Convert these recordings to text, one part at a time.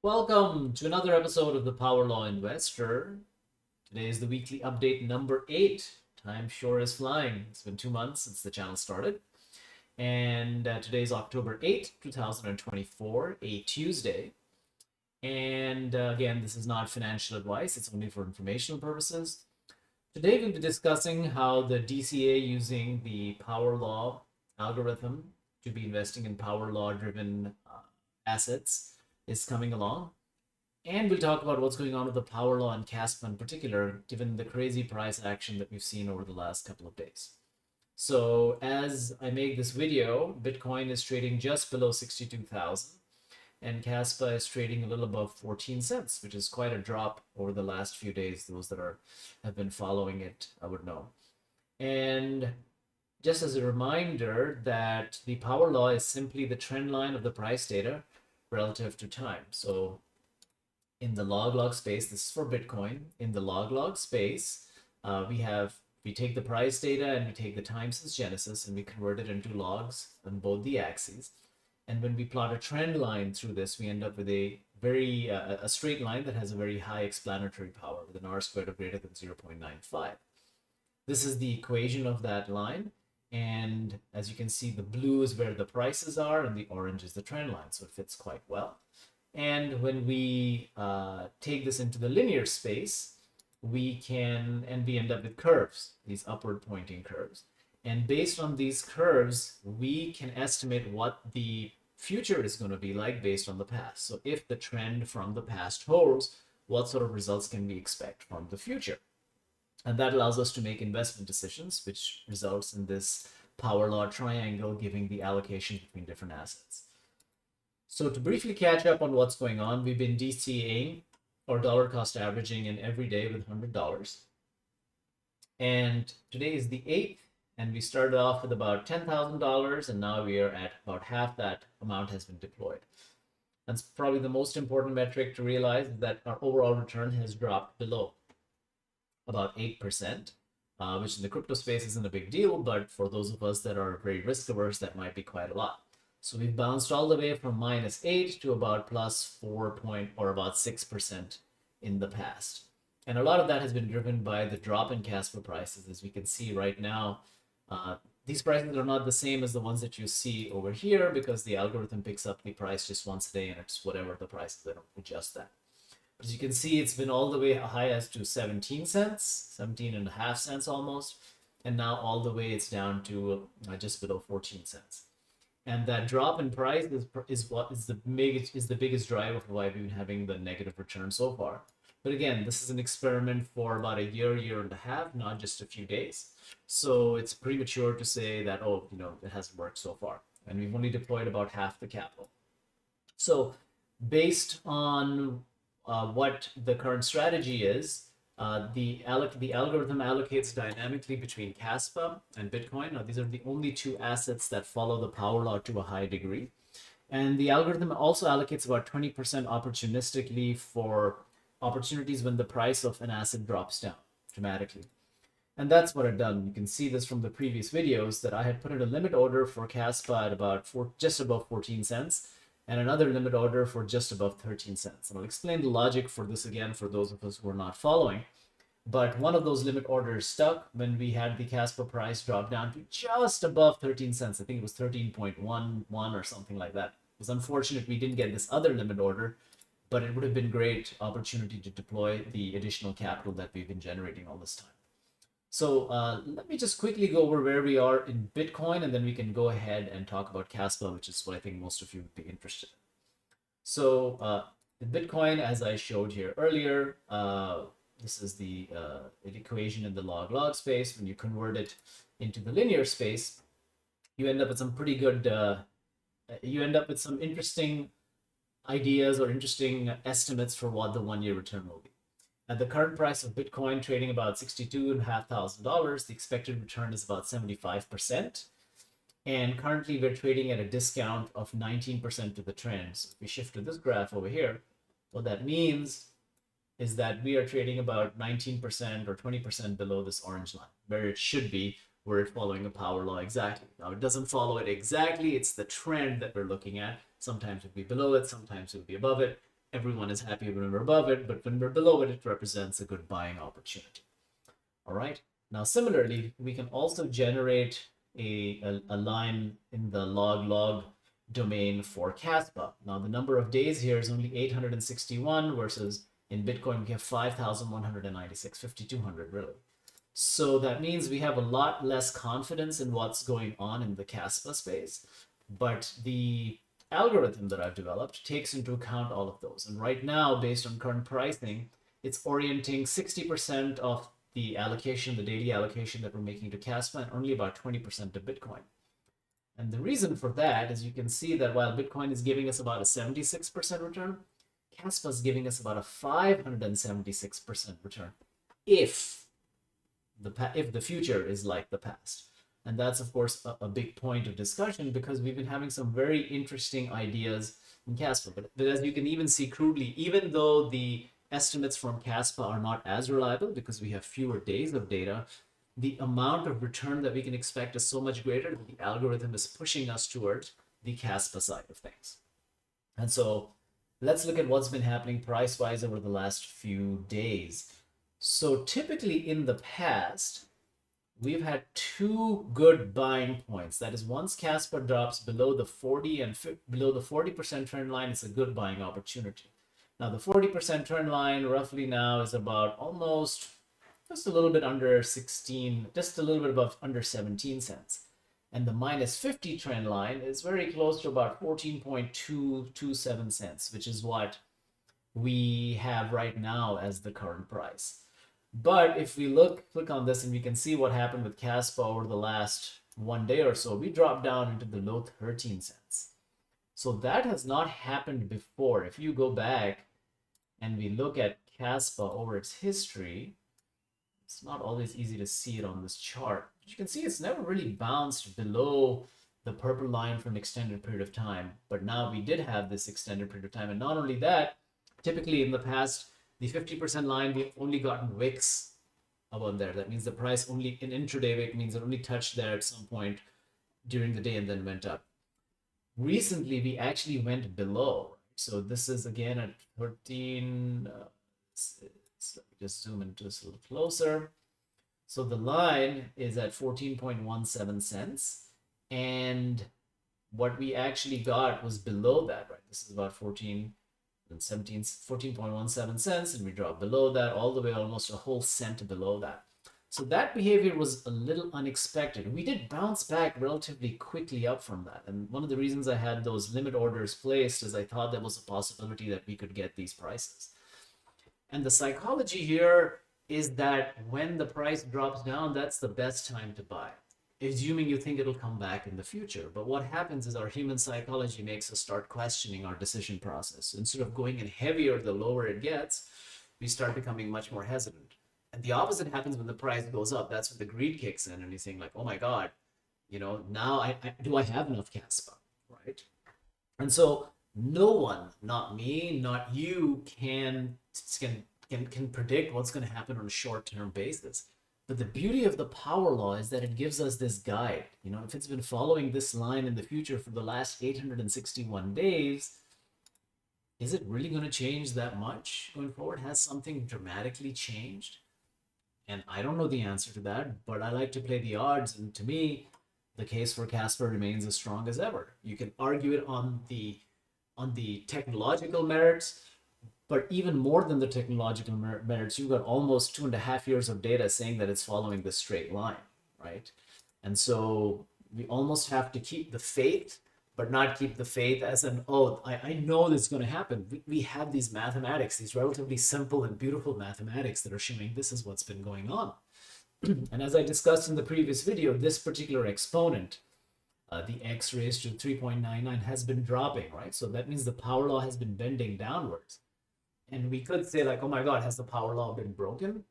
Welcome to another episode of the Power Law Investor. Today is the weekly update number 8. Time sure is flying. It's been 2 months since the channel started. And today is October 8th, 2024, a Tuesday. And again, this is not financial advice, it's only for informational purposes. Today we'll be discussing how the DCA using the Power Law algorithm to be investing in Power Law driven assets is coming along. And we'll talk about what's going on with the Power Law and Kaspa in particular, given the crazy price action that we've seen over the last couple of days. So as I make this video, Bitcoin is trading just below 62,000 and Kaspa is trading a little above 14 cents, which is quite a drop over the last few days. Those that have been following it, I would know. And just as a reminder that the Power Law is simply the trend line of the price data relative to time. So in the log space, this is for Bitcoin. In the log space, we take the price data and we take the time since Genesis and we convert it into logs on both the axes. And when we plot a trend line through this, we end up with a straight line that has a very high explanatory power with an R squared of greater than 0.95. This is the equation of that line. And as you can see, the blue is where the prices are and the orange is the trend line. So it fits quite well. And when we take this into the linear space, we end up with curves, these upward pointing curves. And based on these curves, we can estimate what the future is going to be like based on the past. So if the trend from the past holds, what sort of results can we expect from the future? And that allows us to make investment decisions, which results in this power law triangle giving the allocations between different assets. So to briefly catch up on what's going on, we've been DCAing or dollar cost averaging in every day with $100. And today is the 8th, and we started off with about $10,000, and now we are at about half that amount has been deployed. That's probably the most important metric to realize, that our overall return has dropped below about 8%, which in the crypto space isn't a big deal, but for those of us that are very risk averse, that might be quite a lot. So we've bounced all the way from -8 to about +4 point or about 6% in the past. And a lot of that has been driven by the drop in Kaspa prices. As we can see right now, these prices are not the same as the ones that you see over here because the algorithm picks up the price just once a day and it's whatever the price is, they don't adjust that. But as you can see, it's been all the way high as to 17 cents, 17 and a half cents almost. And now all the way it's down to just below 14 cents. And that drop in price is the biggest driver for why we've been having the negative return so far. But again, this is an experiment for about a year and a half, not just a few days. So it's premature to say that, oh, it hasn't worked so far. And we've only deployed about half the capital. So based on what the current strategy is, the algorithm allocates dynamically between Kaspa and Bitcoin. Now, these are the only two assets that follow the power law to a high degree. And the algorithm also allocates about 20% opportunistically for opportunities when the price of an asset drops down dramatically. And that's what I've done. You can see this from the previous videos that I had put in a limit order for Kaspa at just above 14 cents and another limit order for just above 13 cents. And I'll explain the logic for this again for those of us who are not following. But one of those limit orders stuck when we had the Kaspa price drop down to just above 13 cents. I think it was 13.11 or something like that. It was unfortunate we didn't get this other limit order, but it would have been great opportunity to deploy the additional capital that we've been generating all this time. So let me just quickly go over where we are in Bitcoin, and then we can go ahead and talk about Kaspa, which is what I think most of you would be interested in. So in Bitcoin, as I showed here earlier, this is the equation in the log space. When you convert it into the linear space, you end up with some pretty good, you end up with some interesting ideas or interesting estimates for what the 1-year return will be. At the current price of Bitcoin trading about $62,500, the expected return is about 75%. And currently we're trading at a discount of 19% to the trend. So if we shift to this graph over here, what that means is that we are trading about 19% or 20% below this orange line, where it should be, were it following a power law exactly. Now, it doesn't follow it exactly. It's the trend that we're looking at. Sometimes it would be below it, sometimes it would be above it. everyone is happy when we're above it, but when we're below it, it represents a good buying opportunity. All right. Now, similarly, we can also generate a line in the log domain for Kaspa. Now, the number of days here is only 861 versus in Bitcoin, we have 5,196, 5,200 really. So that means we have a lot less confidence in what's going on in the Kaspa space, but the algorithm that I've developed takes into account all of those. And right now, based on current pricing, it's orienting 60% of the allocation, the daily allocation that we're making to Kaspa, and only about 20% to Bitcoin. And the reason for that is you can see that while Bitcoin is giving us about a 76% return, Kaspa is giving us about a 576% return if the future is like the past. And that's, of course, a big point of discussion because we've been having some very interesting ideas in Kaspa. But as you can even see crudely, even though the estimates from Kaspa are not as reliable because we have fewer days of data, the amount of return that we can expect is so much greater that the algorithm is pushing us towards the Kaspa side of things. And so let's look at what's been happening price-wise over the last few days. So typically in the past, we've had two good buying points. That is, once Kaspa drops below the 40 and below the 40% trend line, it's a good buying opportunity. Now, the 40% trend line roughly now is about almost just a little bit under 16, just a little bit above under 17 cents. And the minus 50 trend line is very close to about 14.227 cents, which is what we have right now as the current price. But if we click on this and we can see what happened with Kaspa over the last 1 day or so, we dropped down into the low 13 cents. So that has not happened before. If you go back and we look at Kaspa over its history, it's not always easy to see it on this chart. But you can see it's never really bounced below the purple line for an extended period of time. But now we did have this extended period of time. And not only that, typically in the past, the 50% line, we've only gotten wicks above there. That means the price only, in intraday wick means it only touched there at some point during the day and then went up. Recently, we actually went below. So this is again at 13, so just zoom into this a little closer. So the line is at 14.17 cents. And what we actually got was below that, right? This is about 14.17 cents, and we dropped below that all the way almost a whole cent below that. So that behavior was a little unexpected. We did bounce back relatively quickly up from that. And one of the reasons I had those limit orders placed is I thought there was a possibility that we could get these prices. And the psychology here is that when the price drops down, that's the best time to buy, assuming you think it'll come back in the future. But what happens is our human psychology makes us start questioning our decision process. Instead of going in heavier the lower it gets, we start becoming much more hesitant. And the opposite happens when the price goes up. That's when the greed kicks in and you think like, oh my God, now do I have enough Kaspa, right? And so no one, not me, not you, can predict what's going to happen on a short-term basis. But the beauty of the power law is that it gives us this guide. If it's been following this line in the future for the last 861 days, is it really going to change that much going forward? Has something dramatically changed? And I don't know the answer to that, but I like to play the odds. And to me, the case for Kaspa remains as strong as ever. You can argue it on the technological merits, but even more than the technological merits, you've got almost 2.5 years of data saying that it's following the straight line, right? And so we almost have to keep the faith, but not keep the faith as an, oh, I know this is going to happen. We have these mathematics, these relatively simple and beautiful mathematics that are showing this is what's been going on. And as I discussed in the previous video, this particular exponent, the x raised to 3.99 has been dropping, right? So that means the power law has been bending downwards. And we could say like, oh my God, has the power law been broken?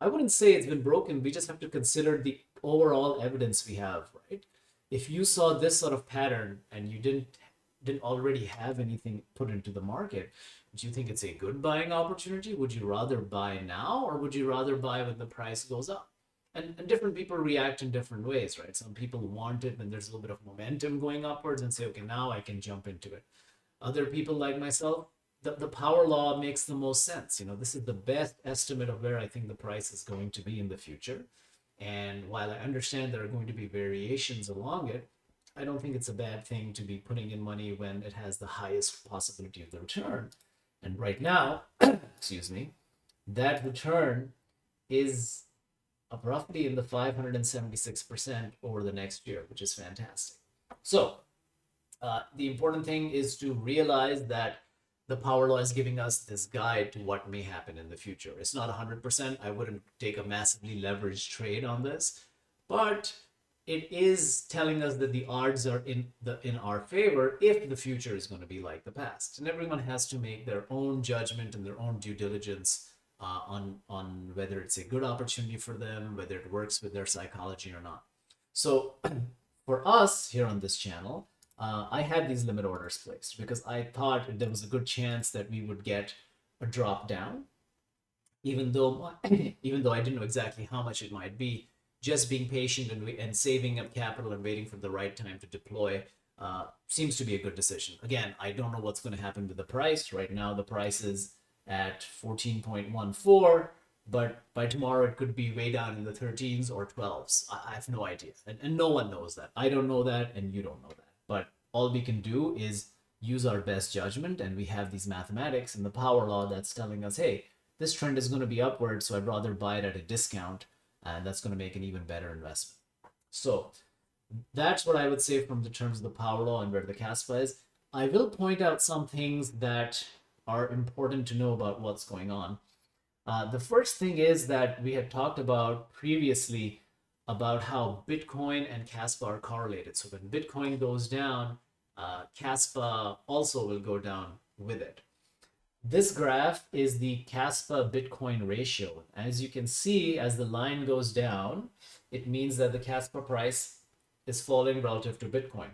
I wouldn't say it's been broken. We just have to consider the overall evidence we have, right? If you saw this sort of pattern and you didn't already have anything put into the market, do you think it's a good buying opportunity? Would you rather buy now or would you rather buy when the price goes up? And different people react in different ways, right? Some people want it when there's a little bit of momentum going upwards and say, okay, now I can jump into it. Other people like myself, the power law makes the most sense. This is the best estimate of where I think the price is going to be in the future. And while I understand there are going to be variations along it, I don't think it's a bad thing to be putting in money when it has the highest possibility of the return. And right now, excuse me, that return is roughly in the 576% over the next year, which is fantastic. So the important thing is to realize that the power law is giving us this guide to what may happen in the future. It's not 100%. I wouldn't take a massively leveraged trade on this, but it is telling us that the odds are in our favor if the future is going to be like the past. And everyone has to make their own judgment and their own due diligence on whether it's a good opportunity for them, whether it works with their psychology or not. So for us here on this channel, I had these limit orders placed because I thought there was a good chance that we would get a drop down, even though even though I didn't know exactly how much it might be. Just being patient and saving up capital and waiting for the right time to deploy seems to be a good decision. Again, I don't know what's going to happen with the price. Right now, the price is at 14.14, but by tomorrow it could be way down in the 13s or 12s. I have no idea. And no one knows that. I don't know that, and you don't know that. But all we can do is use our best judgment, and we have these mathematics and the power law that's telling us, hey, this trend is going to be upward, so I'd rather buy it at a discount, and that's going to make an even better investment. So that's what I would say from the terms of the power law and where the Kaspa is. I will point out some things that are important to know about what's going on. The first thing is that we had talked about previously about how Bitcoin and Kaspa are correlated. So when Bitcoin goes down, Kaspa also will go down with it. This graph is the Kaspa Bitcoin ratio. As you can see, as the line goes down, it means that the Kaspa price is falling relative to Bitcoin.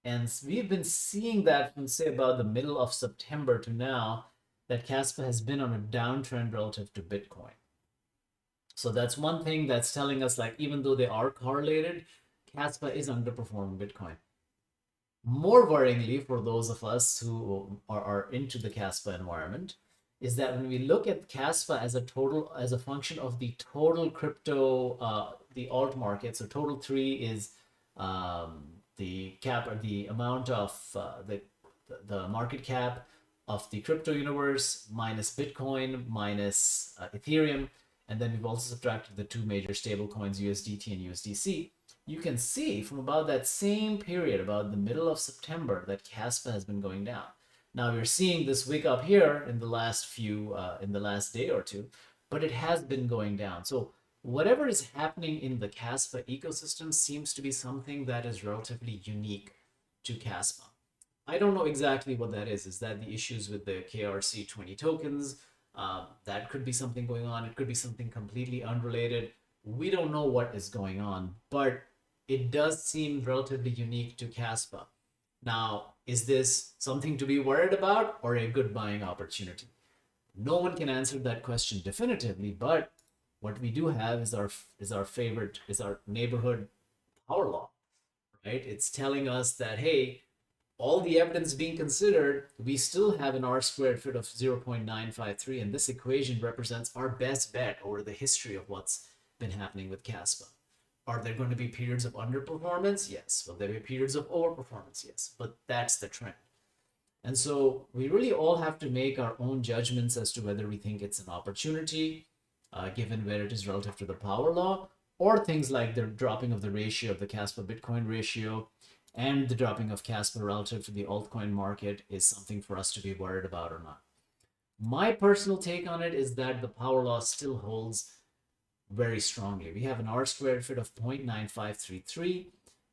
And we've been seeing that from, say, about the middle of September to now, that Kaspa has been on a downtrend relative to Bitcoin. So that's one thing that's telling us, like, even though they are correlated, Kaspa is underperforming Bitcoin. More worryingly, for those of us who are into the Kaspa environment, is that when we look at Kaspa as a function of the total crypto, the alt market, so total 3 is the amount of the market cap of the crypto universe minus Bitcoin minus Ethereum, and then we've also subtracted the two major stable coins, USDT and USDC. You can see from about that same period, about the middle of September, that Kaspa has been going down. Now we're seeing this wick up here in the last day or two, but it has been going down. So whatever is happening in the Kaspa ecosystem seems to be something that is relatively unique to Kaspa. I don't know exactly what that is. Is that the issues with the KRC20 tokens? That could be something going on. It could be something completely unrelated. We don't know what is going on, but it does seem relatively unique to Kaspa. Now, is this something to be worried about or a good buying opportunity? No one can answer that question definitively, but what we do have is our neighborhood power law, right? It's telling us that, hey, all the evidence being considered, we still have an R squared fit of 0.953, and this equation represents our best bet over the history of what's been happening with Kaspa. Are there going to be periods of underperformance? Yes. Will there be periods of overperformance? Yes. But that's the trend. And so we really all have to make our own judgments as to whether we think it's an opportunity, given where it is relative to the power law, or things like the dropping of the ratio of the Kaspa Bitcoin ratio and the dropping of Kaspa relative to the altcoin market is something for us to be worried about or not. My personal take on it is that the power law still holds very strongly. We have an R squared fit of 0.9533.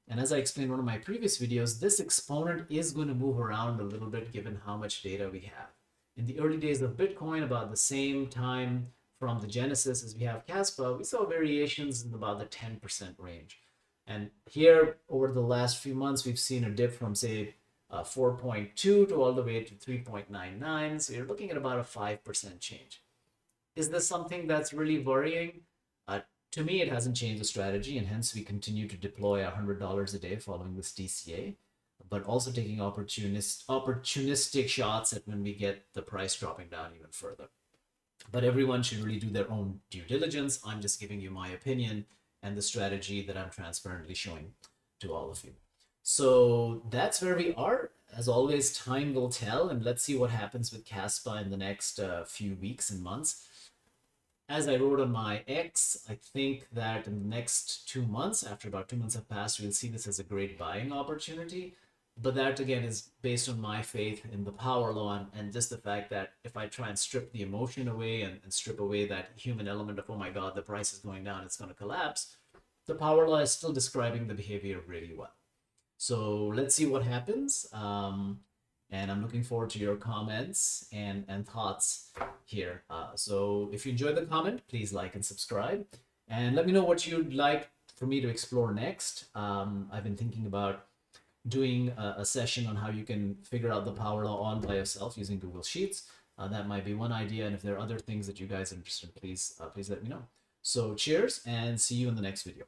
And as I explained in one of my previous videos, this exponent is going to move around a little bit given how much data we have. In the early days of Bitcoin, about the same time from the genesis as we have Kaspa, we saw variations in about the 10% range. And here, over the last few months, we've seen a dip from, say, 4.2 to all the way to 3.99. So you're looking at about a 5% change. Is this something that's really worrying? To me, it hasn't changed the strategy, and hence we continue to deploy $100 a day following this DCA. but also taking opportunistic shots at when we get the price dropping down even further. But everyone should really do their own due diligence. I'm just giving you my opinion and the strategy that I'm transparently showing to all of you. So that's where we are. As always, time will tell, and let's see what happens with Kaspa in the next few weeks and months. As I wrote on my X, I think that in the next 2 months, after about 2 months have passed, we'll see this as a great buying opportunity. But that again is based on my faith in the power law and just the fact that if I try and strip the emotion away and strip away that human element of, oh my God, the price is going down, it's going to collapse, the power law is still describing the behavior really well. So let's see what happens. And I'm looking forward to your comments and thoughts here. So if you enjoyed the comment, please like and subscribe. And let me know what you'd like for me to explore next. I've been thinking about doing a session on how you can figure out the power law all by yourself using Google Sheets. That might be one idea. And if there are other things that you guys are interested in, please let me know. So cheers and see you in the next video.